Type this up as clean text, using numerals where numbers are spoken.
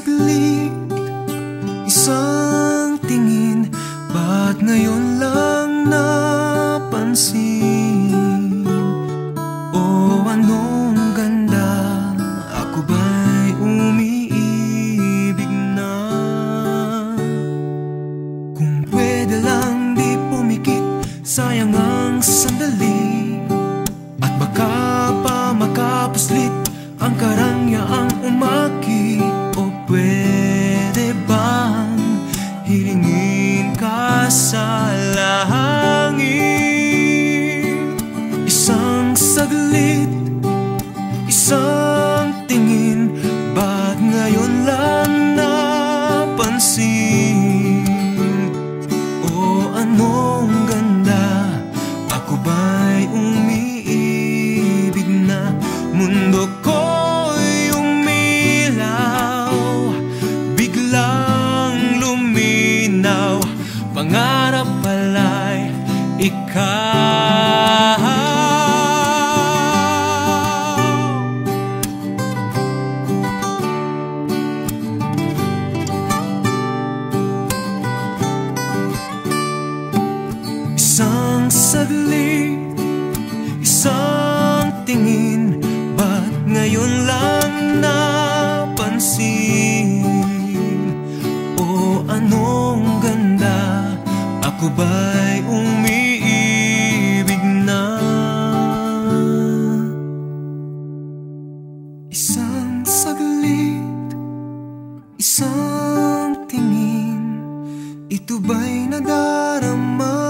saglit, isang tingin, ba't ngayon lang napansin? O anong ganda, ako ba'y umiibig na? Kung pwede lang di pumikit, sayang ang sandali, at baka pa makapuslit ang karangyaang umaki. O pwede bang hilingin ka sa langit? Isang saglit, isang tingin, ba't ngayon lang napansin? O anong ganda, ako ba'y umiibig na? Mundo ko'y umilaw, biglang luminaw, pangarap pala'y ikaw. Isang saglit, isang tingin, ba't ngayon lang napansin? O anong ganda, ako ba'y umiibig na? Isang saglit, isang tingin, ito ba'y nadarama?